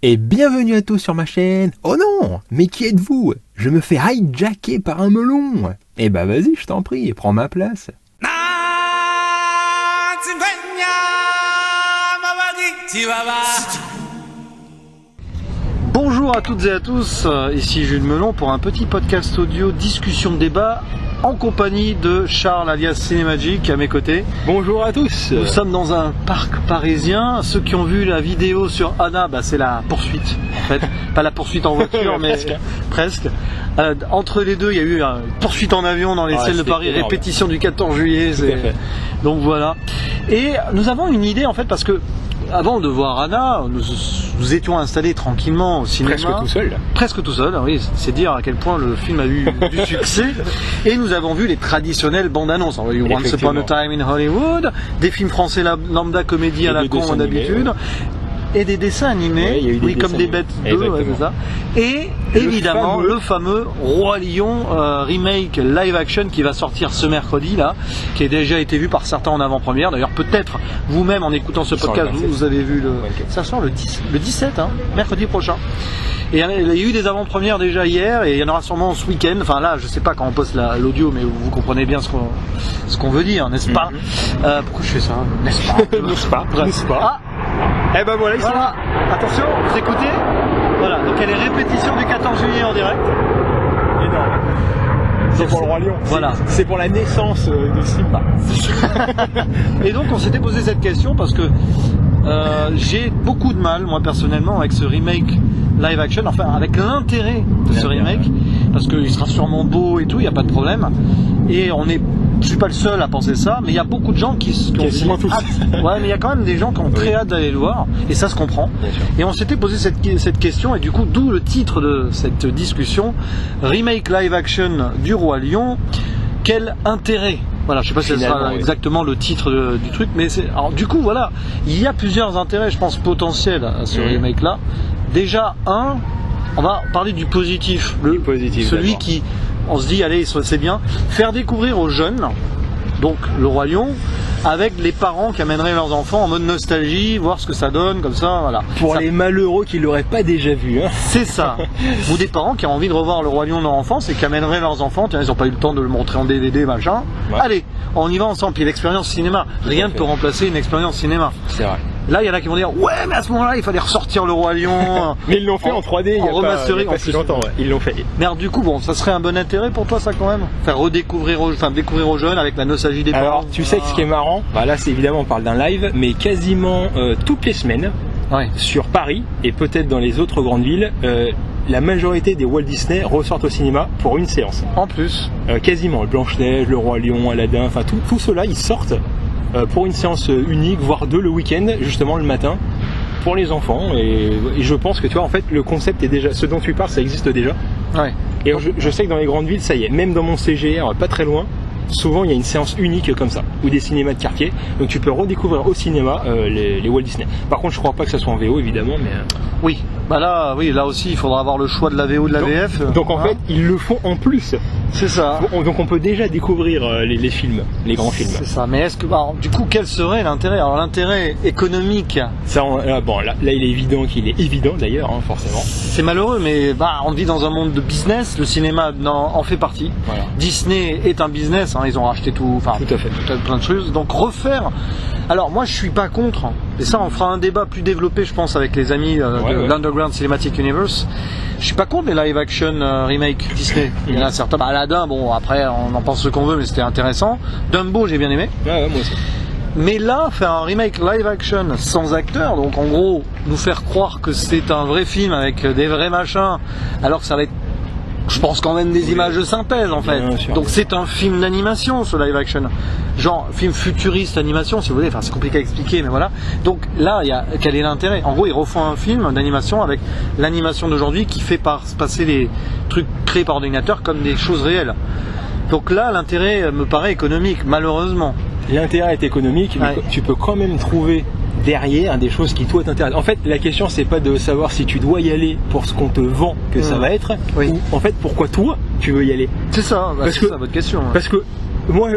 Et bienvenue à tous sur ma chaîne. Oh non, mais qui êtes-vous? Je me fais hijacker par un melon. Eh bah vas-y, je t'en prie, prends ma place. Bonjour à toutes et à tous, ici Jules Melon pour un petit podcast audio discussion débat en compagnie de Charles alias Cinémagique à mes côtés. Bonjour à tous. Nous sommes dans un parc parisien. Ceux qui ont vu la vidéo sur Anna, c'est la poursuite en fait. Pas la poursuite en voiture mais presque. Entre les deux il y a eu une poursuite en avion dans les ciels de Paris, énorme. Répétition du 14 juillet. Donc voilà. Et nous avons une idée en fait parce que avant de voir Anna, nous étions installés tranquillement au cinéma. Presque tout seul, oui, c'est dire à quel point le film a eu du succès. Et nous avons vu les traditionnelles bandes annonces. On a eu Once Upon a Time in Hollywood, des films français lambda comédie à la con d'habitude. Et des dessins animés, comme des bêtes 2, c'est ça. Et évidemment le fameux Roi Lion remake live action qui va sortir ce mercredi là, qui a déjà été vu par certains en avant-première. D'ailleurs peut-être vous-même en écoutant ce podcast vous avez vu ça sort le 17 mercredi prochain. Et il y a eu des avant-premières déjà hier et il y en aura sûrement ce week-end. Enfin là, je sais pas quand on poste l'audio, mais vous comprenez bien ce qu'on veut dire, n'est-ce pas? Pourquoi je fais ça? N'est-ce pas? N'est-ce pas? Eh ben voilà, Attention, vous écoutez? Voilà, donc il y a les répétitions du 14 juillet en direct. Énorme. C'est pour le Roi Lion. Voilà. C'est pour la naissance de Simba. Et donc on s'était posé cette question parce que j'ai beaucoup de mal, moi personnellement, avec ce remake live action, enfin avec l'intérêt de ce remake, parce qu'il sera sûrement beau et tout, il n'y a pas de problème. Et je suis pas le seul à penser ça, mais il y a beaucoup de gens qui ont hâte. Ouais, mais il y a quand même des gens qui ont très hâte d'aller le voir, et ça se comprend. Et on s'était posé cette question, et du coup, d'où le titre de cette discussion, remake live action du Roi Lion, quel intérêt? Voilà, je sais pas si ce sera exactement le titre du truc, mais alors du coup, voilà, il y a plusieurs intérêts, je pense, potentiels à ce remake-là. Déjà, on va parler du positif, celui qui, on se dit, allez, c'est bien, faire découvrir aux jeunes, donc le Roi Lion, avec les parents qui amèneraient leurs enfants en mode nostalgie, voir ce que ça donne, comme ça, voilà. Pour les malheureux qui l'auraient pas déjà vu, C'est ça. Ou des parents qui ont envie de revoir le Roi Lion de leur enfance et qui amèneraient leurs enfants, tiens, ils n'ont pas eu le temps de le montrer en DVD, machin. Ouais. Allez, on y va ensemble. Puis l'expérience cinéma, rien ne peut remplacer une expérience cinéma. C'est vrai. Là, il y en a qui vont dire, ouais, mais à ce moment-là, il fallait ressortir le Roi Lion. Mais ils l'ont fait en 3D, il y a pas si longtemps, ils l'ont fait. Mais alors, du coup, ça serait un bon intérêt pour toi, ça, quand même? Faire découvrir aux jeunes avec la nostalgie des parents. Alors, tu sais que ce qui est marrant, là, c'est évidemment, on parle d'un live, mais quasiment toutes les semaines, sur Paris, et peut-être dans les autres grandes villes, la majorité des Walt Disney ressortent au cinéma pour une séance. En plus. Quasiment, Blanche-Neige, le Roi Lion, Aladdin, enfin, tout cela, ils sortent pour une séance unique, voire deux le week-end, justement le matin, pour les enfants. Et je pense que tu vois, en fait, le concept est déjà, ce dont tu parles, ça existe déjà. Ouais. Et je sais que dans les grandes villes, ça y est, même dans mon CGR, pas très loin, souvent il y a une séance unique comme ça, ou des cinémas de quartier, donc tu peux redécouvrir au cinéma les Walt Disney. Par contre, je crois pas que ça soit en VO, évidemment, mais... Oui, là aussi, il faudra avoir le choix de la VO, de la VF. Donc en fait, ils le font en plus. C'est ça. Donc on peut déjà découvrir les films, les grands films. C'est ça, mais est-ce que, du coup, quel serait l'intérêt? Alors l'intérêt économique... Ça, là il est évident qu'il est évident d'ailleurs, forcément. C'est malheureux, mais on vit dans un monde de business, le cinéma en fait partie. Voilà. Disney est un business, ils ont racheté tout à fait, plein de choses. Donc refaire... Alors moi je suis pas contre, et ça on fera un débat plus développé je pense avec les amis de l'Underground Cinematic Universe. Je suis pas contre les live action remake Disney. Il y en a certains, Aladdin, après on en pense ce qu'on veut mais c'était intéressant. Dumbo j'ai bien aimé. Ouais, moi aussi. Mais là, faire un remake live action sans acteurs, donc en gros nous faire croire que c'est un vrai film avec des vrais machins, alors que ça va être, je pense, quand même des images de synthèse en fait. Donc c'est un film d'animation ce live action, genre film futuriste animation si vous voulez, c'est compliqué à expliquer mais voilà. Donc là quel est l'intérêt? En gros ils refont un film d'animation avec l'animation d'aujourd'hui qui fait passer les trucs créés par ordinateur comme des choses réelles. Donc là l'intérêt me paraît économique, malheureusement. L'intérêt est économique, mais tu peux quand même trouver derrière des choses qui toi t'intéressent. En fait, la question c'est pas de savoir si tu dois y aller pour ce qu'on te vend que ça va être, ou en fait pourquoi toi tu veux y aller. C'est ça, c'est ça votre question. Parce que moi,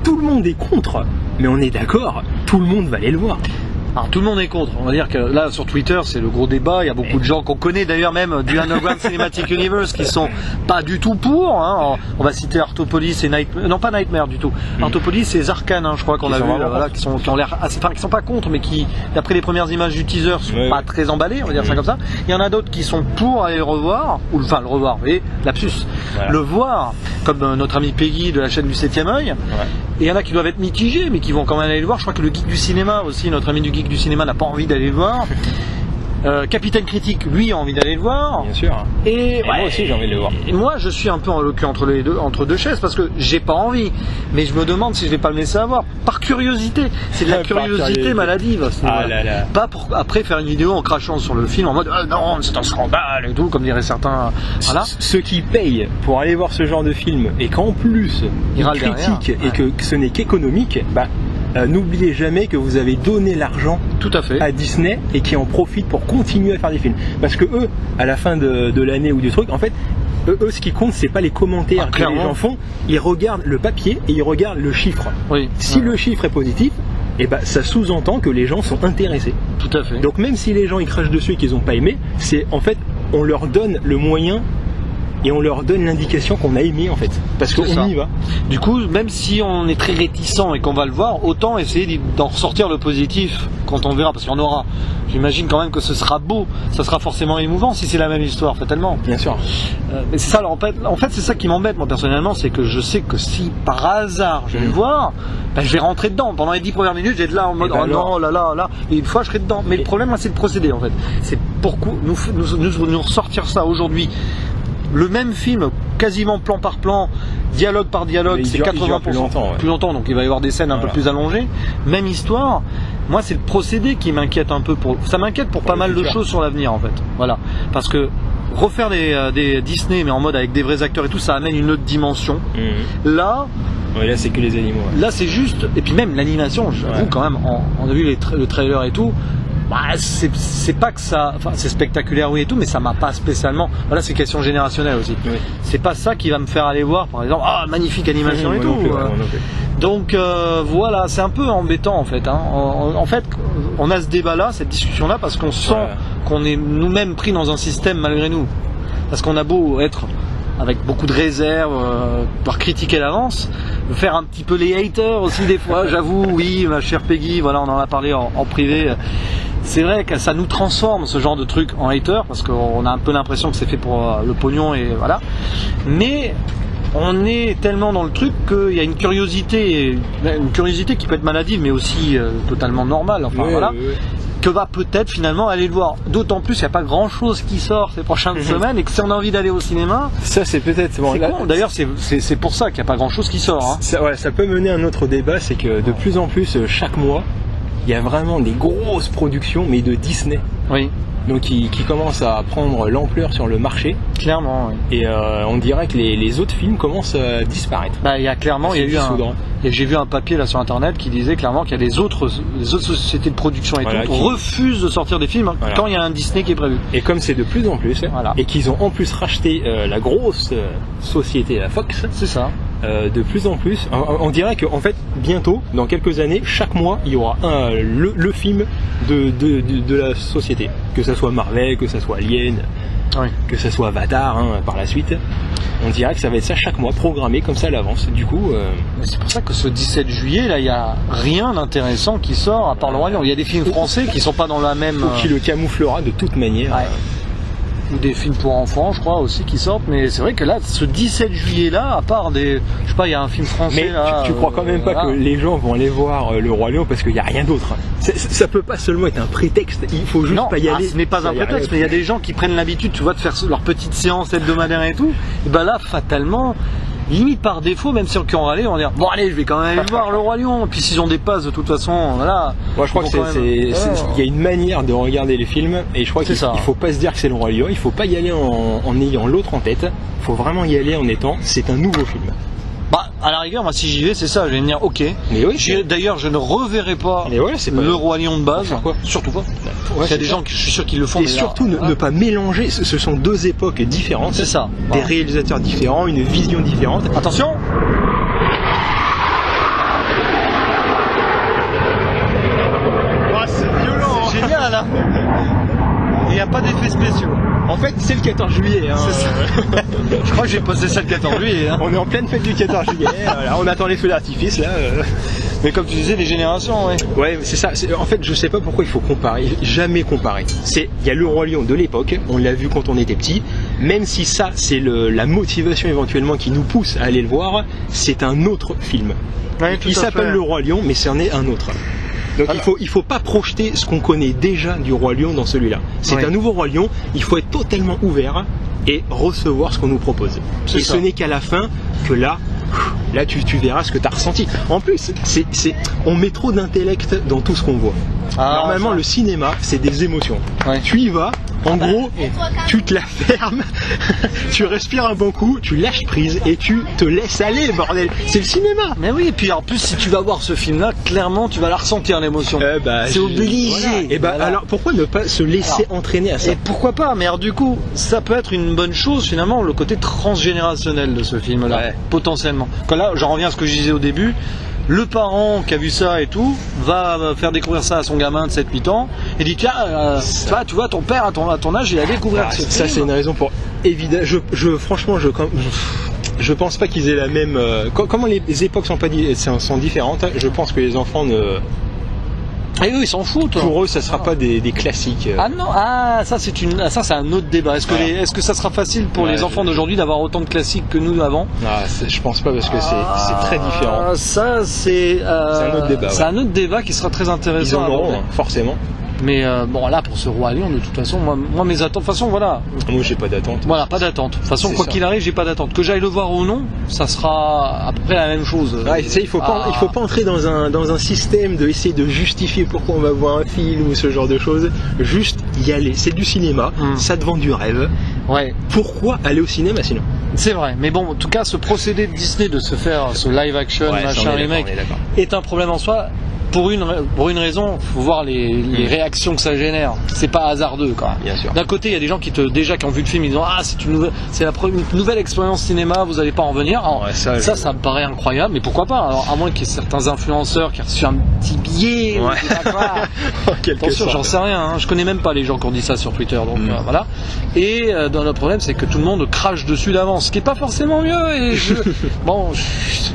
tout le monde est contre, mais on est d'accord, tout le monde va aller le voir. Alors tout le monde est contre, on va dire que là sur Twitter c'est le gros débat, il y a beaucoup de gens qu'on connaît d'ailleurs même du Underground Cinematic Universe qui sont pas du tout pour, hein. On va citer Artopolis et Nightmare, non pas Nightmare du tout, Artopolis et Zarkhan, hein, je crois qu'on a vu, voilà, qui ont l'air, enfin qui sont pas contre mais qui d'après les premières images du teaser sont pas très emballés, on va dire ça comme ça. Il y en a d'autres qui sont pour aller le revoir, ou enfin le revoir, vous voyez, lapsus, le voir, comme notre ami Peggy de la chaîne du 7ème œil. Et il y en a qui doivent être mitigés, mais qui vont quand même aller le voir. Je crois que le geek du cinéma aussi, notre ami du geek du cinéma n'a pas envie d'aller le voir. Capitaine Critique, lui, a envie d'aller le voir. Bien sûr. Et moi aussi, j'ai envie de le voir. Et moi, je suis un peu en le cul entre deux chaises parce que j'ai pas envie. Mais je me demande si je vais pas le laisser avoir. Par curiosité. C'est de la curiosité maladive. Ah là là. Pas pour après faire une vidéo en crachant sur le film en mode non, c'est un scandale et tout, comme diraient certains. Voilà. Ceux qui payent pour aller voir ce genre de film et qu'en plus ils critiquent et que ce n'est qu'économique, n'oubliez jamais que vous avez donné l'argent tout à fait à Disney et qui en profitent pour continuer à faire des films. Parce que eux, à la fin de l'année ou du truc, en fait, eux ce qui compte, c'est pas les commentaires que les gens font, ils regardent le papier et ils regardent le chiffre. Si le chiffre est positif, ça sous-entend que les gens sont intéressés. Tout à fait. Donc même si les gens ils crachent dessus et qu'ils n'ont pas aimé, c'est en fait, on leur donne le moyen et on leur donne l'indication qu'on a aimé en fait, parce qu'on y va. Du coup, même si on est très réticent et qu'on va le voir, autant essayer d'en ressortir le positif quand on verra, parce qu'il y en aura. J'imagine quand même que ce sera beau, ça sera forcément émouvant si c'est la même histoire, fatalement. Bien sûr. Mais c'est ça, alors, en fait c'est ça qui m'embête moi personnellement, c'est que je sais que si par hasard je vais le voir, je vais rentrer dedans. Pendant les 10 premières minutes, je vais être là en mode non, là, et une fois je serai dedans. Mais le problème, c'est le procédé en fait. C'est pourquoi nous ressortir ça aujourd'hui. Le même film, quasiment plan par plan, dialogue par dialogue, c'est 80% plus longtemps, donc il va y avoir des scènes un peu plus allongées. Même histoire. Moi, c'est le procédé qui m'inquiète un peu. Ça m'inquiète pour pas mal de choses sur l'avenir, en fait. Voilà, parce que refaire des Disney, mais en mode avec des vrais acteurs et tout, ça amène une autre dimension. Là. Là, c'est que les animaux. Là, c'est juste. Et puis même l'animation, j'avoue quand même. On a vu le trailer et tout. C'est pas que ça, enfin c'est spectaculaire oui et tout, mais ça m'a pas spécialement. Voilà, c'est question générationnelle aussi. C'est pas ça qui va me faire aller voir, par exemple, magnifique animation et tout. Donc voilà, c'est un peu embêtant en fait. En fait, on a ce débat-là, cette discussion-là, parce qu'on sent qu'on est nous-mêmes pris dans un système malgré nous. Parce qu'on a beau être avec beaucoup de réserve, par critiquer l'avance, faire un petit peu les haters aussi des fois, j'avoue, oui, ma chère Peggy, voilà, on en a parlé en privé. C'est vrai que ça nous transforme ce genre de truc en hater parce qu'on a un peu l'impression que c'est fait pour le pognon et voilà. Mais on est tellement dans le truc qu'il y a une curiosité qui peut être maladive mais aussi totalement normale. Enfin voilà. Que va peut-être finalement aller le voir. D'autant plus qu'il n'y a pas grand chose qui sort ces prochaines semaines et que si on a envie d'aller au cinéma, ça c'est peut-être bon, con. D'ailleurs c'est pour ça qu'il n'y a pas grand chose qui sort. Ça peut mener à un autre débat, c'est que de plus en plus chaque mois il y a vraiment des grosses productions, mais de Disney. Donc qui commencent à prendre l'ampleur sur le marché. Clairement. Et on dirait que les autres films commencent à disparaître. Il y a clairement, j'ai vu un papier là sur internet qui disait clairement qu'il y a les autres sociétés de production et tout refusent de sortir des films quand il y a un Disney qui est prévu. Et comme c'est de plus en plus, et qu'ils ont en plus racheté la grosse société, la Fox. C'est ça. De plus en plus, on dirait qu'en fait bientôt, dans quelques années, chaque mois il y aura le film de la société, que ça soit Marvel, que ça soit Alien, que ça soit Avatar par la suite. On dirait que ça va être ça chaque mois, programmé comme ça à l'avance. Du coup, c'est pour ça que ce 17 juillet là, il y a rien d'intéressant qui sort à part le Roi Lion. Il y a des films français qui sont pas dans la même. Ou qui le camouflera de toute manière. Ou des films pour enfants, je crois aussi qui sortent, mais c'est vrai que là, ce 17 juillet là, à part des, je sais pas, il y a un film français mais là. Tu crois quand même pas que les gens vont aller voir le Roi Lion parce qu'il n'y a rien d'autre. Ça peut pas seulement être un prétexte, il faut juste pas y aller. Ce n'est pas un prétexte, mais il y a des gens qui prennent l'habitude, tu vois, de faire leur petite séance hebdomadaire et tout. Et là, fatalement, limite par défaut, même ceux qui ont râlé, on va dire bon allez, je vais quand même aller voir le Roi Lion. Et puis s'ils ont des passes de toute façon, voilà. Moi je crois qu'il y a une manière de regarder les films et je crois qu'il faut pas se dire que c'est le Roi Lion, il faut pas y aller en ayant l'autre en tête. Il faut vraiment y aller en étant c'est un nouveau film. À la rigueur, moi si j'y vais, c'est ça, je vais me dire ok. Mais oui, d'ailleurs, je ne reverrai pas le Roi Lion de base. Surtout pas. Il y a des gens qui je suis sûr qu'ils le font. Et surtout ne pas mélanger, ce sont deux époques différentes. C'est ça. Des réalisateurs différents, une vision différente. Attention. C'est violent. pas d'effets spéciaux. En fait, c'est le 14 juillet. Hein. C'est ça. Je crois que j'ai posé ça le 14 juillet. Hein. On est en pleine fête du 14 juillet. Voilà, on attend les feux d'artifice là. Mais comme tu disais, les générations, ouais. Ouais, c'est ça. En fait, je sais pas pourquoi il faut comparer. Jamais comparer. Il y a le Roi Lion de l'époque. On l'a vu quand on était petit. Même si ça, c'est la motivation éventuellement qui nous pousse à aller le voir, c'est un autre film. Ouais, Il s'appelle Le Roi Lion, mais c'en est un autre. Donc il faut pas projeter ce qu'on connaît déjà du Roi Lion dans celui-là. C'est un nouveau Roi Lion, il faut être totalement ouvert et recevoir ce qu'on nous propose. Et ce n'est qu'à la fin que là tu verras ce que tu as ressenti. En plus, on met trop d'intellect dans tout ce qu'on voit. Normalement, le cinéma, c'est des émotions. Ouais. Tu y vas, en gros, tu te la fermes, tu respires un bon coup, tu lâches prise et tu te laisses aller, bordel. C'est le cinéma. Mais oui, et puis en plus, si tu vas voir ce film-là, clairement, tu vas la ressentir, l'émotion. C'est obligé. Voilà. Et alors, pourquoi ne pas se laisser entraîner à ça? Et pourquoi pas? Mais alors, du coup, ça peut être une bonne chose, finalement, le côté transgénérationnel de ce film-là, potentiellement. Quand là, j'en reviens à ce que je disais au début. Le parent qui a vu ça et tout va faire découvrir ça à son gamin de 7-8 ans et dit tiens, tu vois ton père à ton âge il a découvert ce film. Ça c'est une raison pour évidemment. Franchement je pense pas qu'ils aient la même. Comment les époques sont différentes. Je pense que les enfants ne. Et eux ils s'en foutent. Pour eux ça sera pas des classiques. Ah non, ça c'est un autre débat. Est-ce que ça sera facile pour les enfants d'aujourd'hui d'avoir autant de classiques que nous avant? Je pense pas parce que c'est très différent. Ça c'est un autre débat. C'est un autre débat qui sera très intéressant. Ils en auront, forcément. Mais bon là pour ce Roi Lion de toute façon moi mes attentes de toute façon voilà. Moi j'ai pas d'attente. Voilà, pas d'attente. De toute façon quoi qu'il arrive j'ai pas d'attente. Que j'aille le voir ou non, ça sera à peu près la même chose. Il faut pas entrer dans un système de essayer de justifier pourquoi on va voir un film ou ce genre de choses. Juste y aller. C'est du cinéma, ça te vend du rêve. Ouais. Pourquoi aller au cinéma sinon? C'est vrai, mais bon, en tout cas, ce procédé de Disney de se faire ce live action, machin remake, est un problème en soi. Pour une raison, faut voir les réactions que ça génère. C'est pas hasardeux, quoi. Bien sûr. D'un côté, il y a des gens qui ont vu le film, ils disent c'est une nouvelle expérience cinéma, vous allez pas en venir. Alors, ça me paraît incroyable, mais pourquoi pas? Alors, à moins qu'il y ait certains influenceurs qui ont reçu un petit billet, ou je sais pas quoi. Attention, j'en sais rien. Hein. Je connais même pas les gens qui ont dit ça sur Twitter, donc voilà. Et le problème, c'est que tout le monde crache dessus d'avance, ce qui est pas forcément mieux. Et je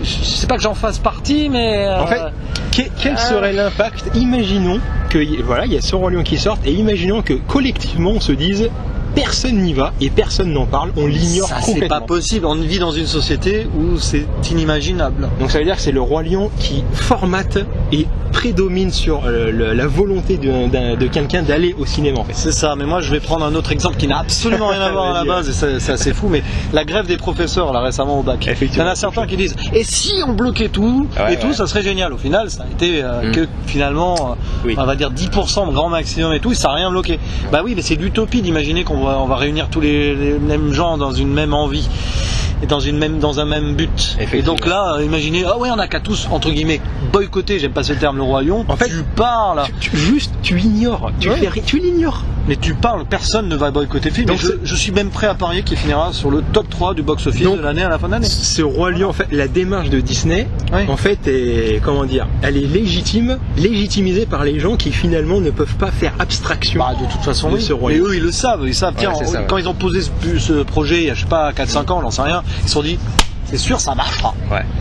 sais pas que j'en fasse partie, mais en fait, quel serait l'impact? Imaginons que il y a ce Roi Lion qui sort et imaginons que collectivement on se dise personne n'y va et personne n'en parle, on l'ignore complètement. C'est pas possible, on vit dans une société où c'est inimaginable. Donc ça veut dire que c'est le Roi Lion qui formate et prédomine sur la volonté de quelqu'un d'aller au cinéma en fait. C'est ça, mais moi je vais prendre un autre exemple qui n'a absolument rien à voir à la base et c'est assez fou, mais la grève des professeurs là récemment au bac. Il y en a certains qui disent et si on bloquait tout tout ça serait génial. Au final ça a été que finalement on va dire 10% grand maximum et tout, ça n'a rien bloqué. Bah oui, mais c'est l'utopie d'imaginer qu'on va réunir tous les mêmes gens dans une même envie et dans un même but. Et donc là, imaginez, on a qu'à tous entre guillemets boycotter, j'aime pas ce terme, le Roi Lion. En fait, tu parles, tu ignores, tu l'ignores. Mais tu parles, personne ne va boycotter le film. Donc je suis même prêt à parier qu'il finira sur le top 3 du box-office de l'année à la fin de l'année. Ce Roi Lion, en fait, la démarche de Disney, en fait, est, elle est légitimisée par les gens qui finalement ne peuvent pas faire abstraction. De toute façon, de ce Roi Lion. Et eux, ils le savent. Tiens, quand ils ont posé ce projet, il y a, je sais pas, 4-5 ans, j'en sais rien, ils se sont dit, c'est sûr, ça marchera.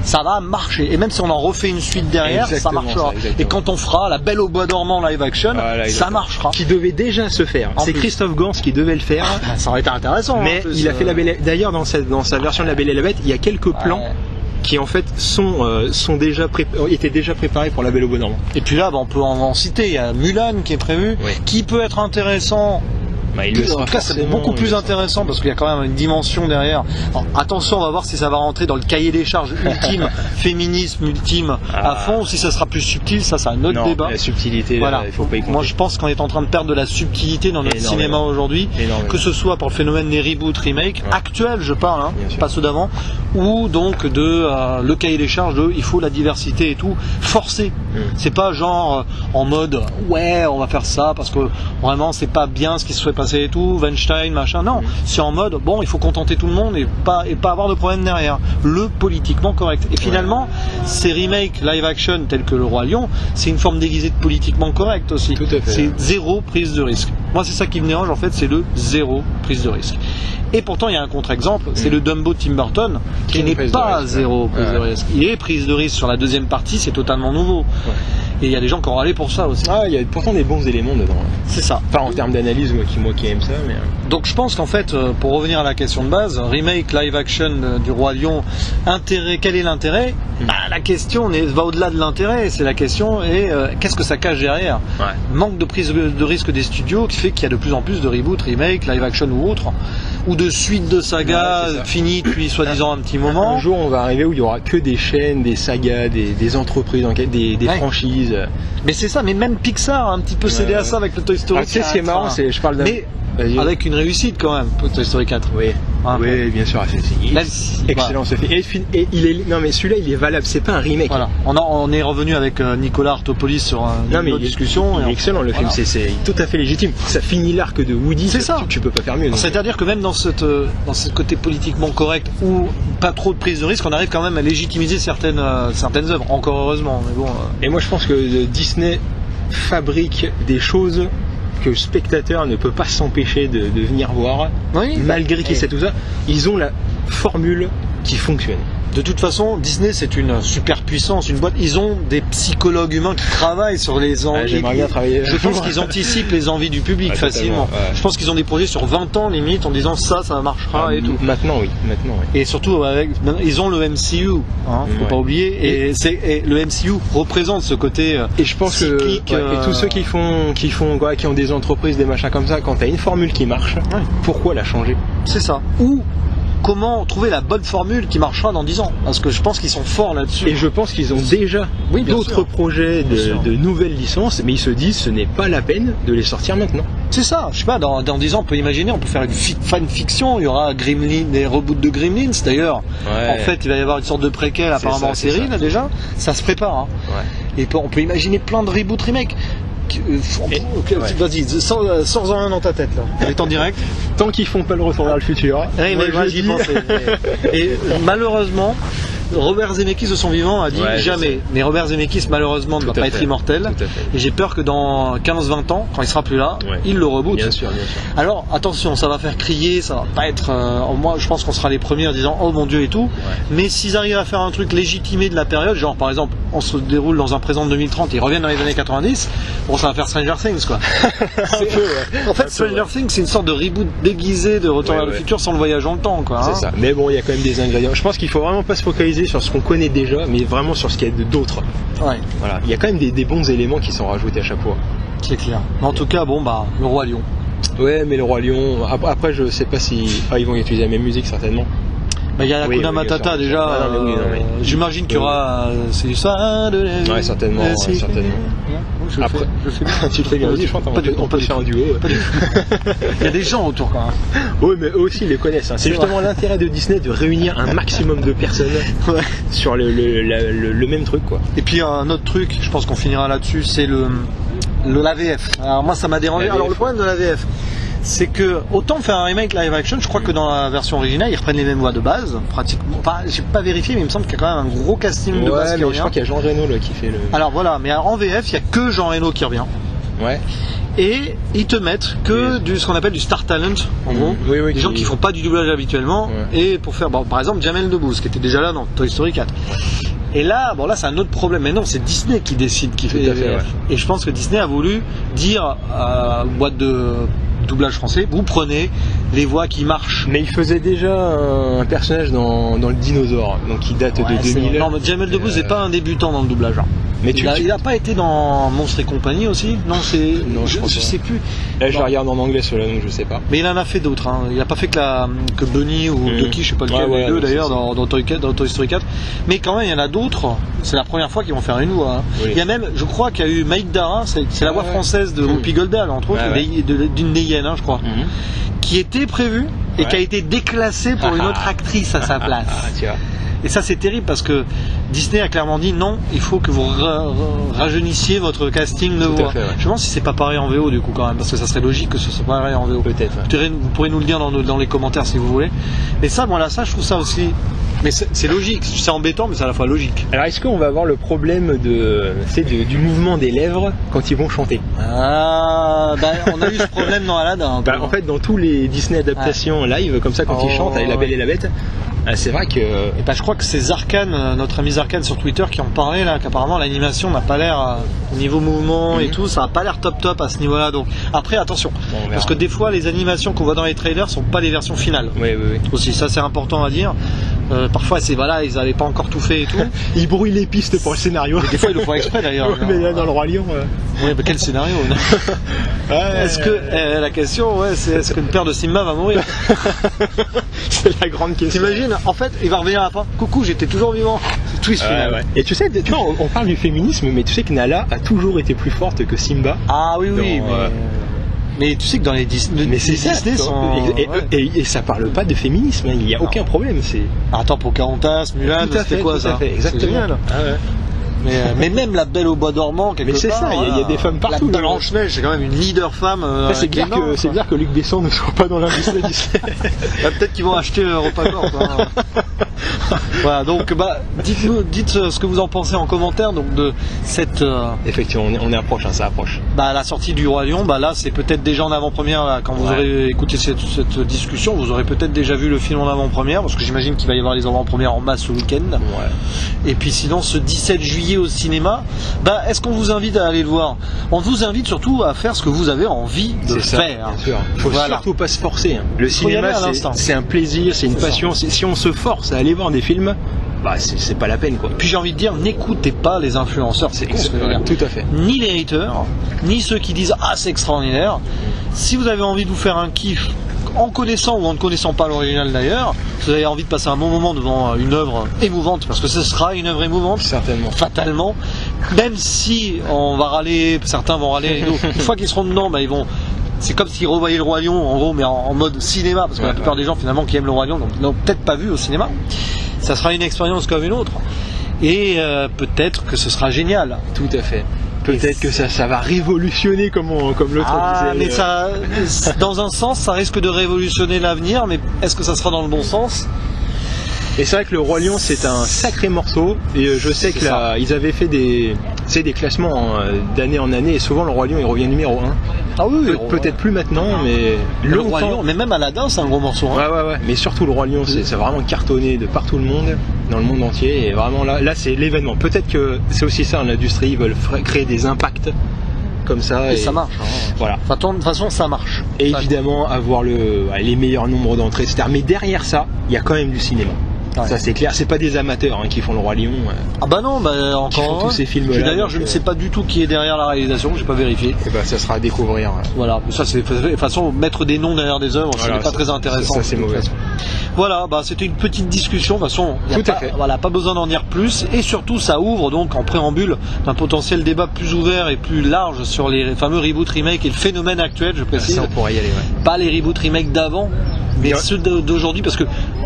Ça va marcher. Et même si on en refait une suite derrière, ça marchera. Et quand on fera La Belle au Bois dormant live action, ça marchera. Qui devait déjà se faire. C'est Christophe Gans qui devait le faire. Ça aurait été intéressant. Mais il a fait d'ailleurs dans sa version de La Belle et la Bête, il y a quelques plans qui en fait étaient déjà préparés pour La Belle au Bois dormant. Et puis là, on peut en citer. Il y a Mulan qui est prévu, qui peut être intéressant. En tout cas, c'est beaucoup plus intéressant parce qu'il y a quand même une dimension derrière. Alors, attention, on va voir si ça va rentrer dans le cahier des charges ultime, féminisme ultime à fond, ou si ça sera plus subtil. Ça, c'est un autre débat. La subtilité, il faut pas y compter. Moi, je pense qu'on est en train de perdre de la subtilité dans notre cinéma aujourd'hui, que ce soit pour le phénomène des reboots, remakes, actuels, je parle, pas ceux d'avant, ou donc de le cahier des charges de il faut la diversité et tout, forcé. C'est pas genre en mode on va faire ça parce que vraiment c'est pas bien ce qui se fait passer passé et tout, Weinstein, machin. Non, c'est en mode, bon, il faut contenter tout le monde et pas avoir de problème derrière. Le politiquement correct. Et finalement, ces remakes live action tels que Le Roi Lion, c'est une forme déguisée de politiquement correct aussi. Tout à fait. C'est zéro prise de risque. Moi, c'est ça qui me dérange, en fait, c'est le zéro prise de risque. Et pourtant, il y a un contre-exemple, c'est le Dumbo de Tim Burton, qui n'est pas zéro prise de risque. Il est prise de risque sur la deuxième partie, c'est totalement nouveau. Ouais. Et il y a des gens qui ont râlé pour ça aussi. Ah, il y a pourtant des bons éléments dedans. C'est ça. Enfin, en termes d'analyse, moi qui aime ça. Mais... Donc je pense qu'en fait, pour revenir à la question de base, remake live action du Roi Lion, quel est l'intérêt? La question va au-delà de l'intérêt, c'est la question et qu'est-ce que ça cache derrière? Manque de prise de risque des studios qui fait qu'il y a de plus en plus de reboots, remake, live action ou autres, ou de suites de sagas finies depuis soi-disant un petit moment. Un jour on va arriver où il y aura que des chaînes, des sagas, des entreprises, des franchises. Mais c'est ça, mais même Pixar a un petit peu cédé à ça avec le Toy Story 4. Tu sais ce qui est marrant, je parle d'un... Avec une réussite quand même, Toy Story 4. Oui, oui, bien sûr, c'est excellent ce film. Et non mais celui-là il est valable, c'est pas un remake. Voilà. On est revenu avec Nicolas Artopoulos sur une autre discussion. Il est excellent le film, c'est tout à fait légitime. Ça finit l'arc de Woody, c'est ça. Tu peux pas faire mieux. C'est-à-dire que même dans ce côté politiquement correct où pas trop de prise de risque, on arrive quand même à légitimiser certaines œuvres, encore heureusement. Mais bon, Et moi je pense que Disney fabrique des choses que le spectateur ne peut pas s'empêcher de venir voir, malgré qu'il sait tout ça. Ils ont la formule qui fonctionne. De toute façon, Disney c'est une super puissance, une boîte. Ils ont des psychologues humains qui travaillent sur les envies. J'aimerais bien travailler. Je pense qu'ils anticipent les envies du public facilement. Je pense qu'ils ont des projets sur 20 ans limite en disant ça marchera et tout. Maintenant oui. Et surtout ils ont le MCU, faut pas oublier. Et le MCU représente ce côté et je pense cyclique. Et tous ceux qui ont des entreprises, des machins comme ça, quand t'as une formule qui marche, pourquoi la changer? C'est ça. Ou comment trouver la bonne formule qui marchera dans 10 ans, parce que je pense qu'ils sont forts là-dessus. Et je pense qu'ils ont déjà d'autres projets de nouvelles licences, mais ils se disent ce n'est pas la peine de les sortir maintenant. C'est ça, je sais pas, dans 10 ans on peut imaginer, on peut faire une fanfiction, il y aura Gremlins, des reboots de Gremlins d'ailleurs. En fait il va y avoir une sorte de préquel apparemment en série là déjà, ça se prépare. Et on peut imaginer plein de reboots remake. Vas-y, sors-en un dans ta tête là. On est en direct. Tant qu'ils font pas le retour vers le futur. J'y pensais. Et malheureusement, Robert Zemeckis de son vivant a dit jamais. Mais Robert Zemeckis malheureusement ne va pas être immortel. Et j'ai peur que dans 15-20 ans, quand il sera plus là, il le reboot. Bien sûr. Alors attention, ça va faire crier, ça va pas être. Moi je pense qu'on sera les premiers en disant oh mon Dieu et tout. Mais s'ils arrivent à faire un truc légitimé de la période, genre par exemple on se déroule dans un présent de 2030 et ils reviennent dans les années 90, bon ça va faire Stranger Things quoi. En fait Stranger Things c'est une sorte de reboot déguisé de Retour vers le futur sans le voyage dans le temps quoi. C'est ça. Mais bon il y a quand même des ingrédients. Je pense qu'il faut vraiment pas se focaliser sur ce qu'on connaît déjà, mais vraiment sur ce qu'il y a d'autres. Voilà. Il y a quand même des bons éléments qui sont rajoutés à chaque fois. C'est clair. Mais en tout cas le Roi Lion. Ouais mais le Roi Lion, après je sais pas si ils vont utiliser la même musique certainement. Il y a Hakuna Matata déjà. J'imagine qu'il y aura. C'est ça. Ouais, certainement. Après, tu le fais bien. Vas-y, je crois qu'on peut faire un duo. Il y a des gens autour quand même. Oui, mais eux aussi ils les connaissent. C'est justement l'intérêt de Disney de réunir un maximum de personnes sur le même truc, quoi. Et puis un autre truc, je pense qu'on finira là-dessus, c'est l'AVF. Alors moi, ça m'a dérangé. Alors le problème de l'AVF, c'est que autant faire un remake live action, je crois que dans la version originale ils reprennent les mêmes voix de base, pratiquement. Enfin, j'ai pas vérifié, mais il me semble qu'il y a quand même un gros casting de base qui revient. Je crois qu'il y a Jean Reno là, qui fait le. Alors voilà, mais en VF il y a que Jean Reno qui revient. Ouais. Et ils te mettent que ce qu'on appelle du Star Talent, en gros, des gens qui font pas du doublage habituellement, et pour faire, par exemple, Jamel Debbouze qui était déjà là dans Toy Story 4. Et là, c'est un autre problème. Mais non, c'est Disney qui décide, qui fait les VF. Et je pense que Disney a voulu dire à boîte de doublage français, vous prenez les voix qui marchent. Mais il faisait déjà un personnage dans le Dinosaure, donc qui date de 2000. Non, mais Jamel Debbouze n'est pas un débutant dans le doublage. Mais il a pas été dans Monstres et compagnie aussi? Non, je sais plus. Là, je la regarde en anglais cela, donc je sais pas. Mais il en a fait d'autres. Il a pas fait que Bunny ou Ducky, je sais pas lequel des deux d'ailleurs dans Toy Story 4. Mais quand même, il y en a d'autres. C'est la première fois qu'ils vont faire une voix. Il y a même, je crois qu'il y a eu Mike Dara, c'est la voix française de Whoopi Goldberg, entre autres, d'une des hyènes, je crois, qui était prévue et qui a été déclassée pour une autre actrice à sa place. Et ça c'est terrible parce que Disney a clairement dit non, il faut que vous rajeunissiez votre casting de voix. Fait, ouais. Je me demande si c'est pas pareil en VO du coup quand même, parce que ça serait logique que ce soit pareil en VO. Peut-être. Ouais. Vous pourrez nous le dire dans les commentaires si vous voulez. Mais ça, voilà, ça je trouve ça aussi. Mais c'est logique, c'est embêtant mais c'est à la fois logique. Alors est-ce qu'on va avoir le problème du mouvement des lèvres quand ils vont chanter? Ah, bah, on a eu ce problème dans Aladdin. Bah, en fait, dans tous les Disney adaptations live, comme ça, quand ils chantent avec La Belle et la Bête, c'est vrai que. Et bah, je crois que c'est Zarkan, notre ami Zarkan sur Twitter, qui en parlait là, qu'apparemment l'animation n'a pas l'air, au niveau mouvement et tout, ça n'a pas l'air top à ce niveau-là. Donc après, attention, parce que des fois, les animations qu'on voit dans les trailers sont pas les versions finales. Oui. Aussi, ça c'est important à dire. Parfois, c'est voilà, ils n'avaient pas encore tout fait et tout. Ils brouillent les pistes pour le scénario. Et des fois, ils le font exprès d'ailleurs. Ouais, mais là, dans le Roi Lion. Oui, mais quel scénario Est-ce que la question, c'est est-ce que le père de Simba va mourir? C'est la grande question. T'imagines? En fait, il va revenir à la fin. Coucou, j'étais toujours vivant. C'est twist final. Ouais. Et tu sais, on parle du féminisme, mais tu sais que Nala a toujours été plus forte que Simba. Ah oui, mais tu sais que dans les Disney, sont... et ça parle pas de féminisme, il n'y a aucun problème. Attends, Pocahontas, Mulan, c'était quoi ça? Exactement. Génial. Mais même la Belle au bois dormant, quelque part. Mais c'est ça, il y a des femmes partout. La Blanche-Neige, c'est quand même une leader femme. C'est bizarre que Luc Besson ne soit pas dans l'industrie Disney. Peut-être qu'ils vont acheter Europacorp. Voilà, donc dites ce que vous en pensez en commentaire donc de cette. Effectivement, on est approche, ça approche. La sortie du Roi Lion, là c'est peut-être déjà en avant-première. Là, quand vous aurez écouté cette discussion, vous aurez peut-être déjà vu le film en avant-première, parce que j'imagine qu'il va y avoir les avant-premières en masse ce week-end. Ouais. Et puis sinon, ce 17 juillet au cinéma, est-ce qu'on vous invite à aller le voir? On vous invite surtout à faire ce que vous avez envie de faire. Bien sûr. Faut surtout pas se forcer. Le cinéma, c'est un plaisir, c'est une passion. Si on se force à aller voir des films, c'est pas la peine quoi. Puis j'ai envie de dire, n'écoutez pas les influenceurs, c'est con ce que je veux dire. Tout à fait. Ni les haters, ni ceux qui disent c'est extraordinaire. Si vous avez envie de vous faire un kiff en connaissant ou en ne connaissant pas l'original d'ailleurs, si vous avez envie de passer un bon moment devant une œuvre émouvante, parce que ce sera une œuvre émouvante, certainement, fatalement, même si on va râler, certains vont râler, une fois qu'ils seront dedans, ils vont. C'est comme s'ils revoyaient le Roi Lion en gros, mais en mode cinéma, parce que la plupart des gens finalement qui aiment le Roi Lion n'ont peut-être pas vu au cinéma. Ça sera une expérience comme une autre, et peut-être que ce sera génial. Tout à fait. Peut-être que ça va révolutionner comme l'autre disait. Mais ça, dans un sens, ça risque de révolutionner l'avenir, mais est-ce que ça sera dans le bon sens? Et c'est vrai que le Roi Lion c'est un sacré morceau, et je sais que ils avaient fait des classements d'année en année, et souvent le Roi Lion il revient numéro 1. Ah oui, peut-être plus maintenant, mais le Roi Lion, mais même Aladdin c'est un gros morceau. Ouais. Mais surtout le Roi Lion, c'est vraiment cartonné de partout le monde, dans le monde entier, et vraiment là c'est l'événement. Peut-être que c'est aussi ça, l'industrie, ils veulent créer des impacts comme ça. Et ça marche. Voilà. De toute façon, ça marche. Et évidemment, avoir les meilleurs nombres d'entrées, etc. Mais derrière ça, il y a quand même du cinéma. Ouais. Ça c'est clair, c'est pas des amateurs qui font le Roi Lion. Encore tous ces films. D'ailleurs, je ne sais pas du tout qui est derrière la réalisation, j'ai pas vérifié. Et ça sera à découvrir. Voilà, ça c'est de toute façon mettre des noms derrière des œuvres, c'est pas très intéressant. Ça c'est mauvais. Voilà, c'était une petite discussion. De toute façon, pas besoin d'en dire plus, et surtout ça ouvre donc en préambule d'un potentiel débat plus ouvert et plus large sur les fameux reboot remake et le phénomène actuel, je précise. Ça, on pourrait y aller. Pas les reboot remake d'avant, mais ceux d'aujourd'hui, parce que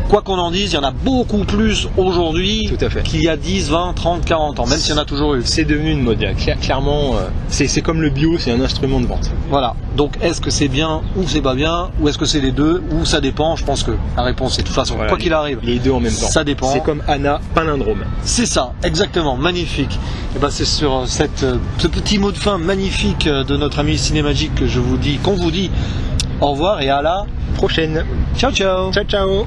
quoi qu'on en dise, il y en a beaucoup plus aujourd'hui qu'il y a 10, 20, 30, 40 ans, même s'il y en a toujours eu. C'est devenu une mode, clairement, c'est comme le bio, c'est un instrument de vente. Voilà, donc est-ce que c'est bien ou c'est pas bien, ou est-ce que c'est les deux, ou ça dépend? Je pense que la réponse est de toute façon, quoi qu'il arrive. Les deux en même temps. Ça dépend. C'est comme Anna, palindrome. C'est ça, exactement, magnifique. Et c'est sur ce petit mot de fin magnifique de notre ami Cinémagique qu'on vous dit au revoir et à la prochaine. Ciao ciao. Ciao ciao.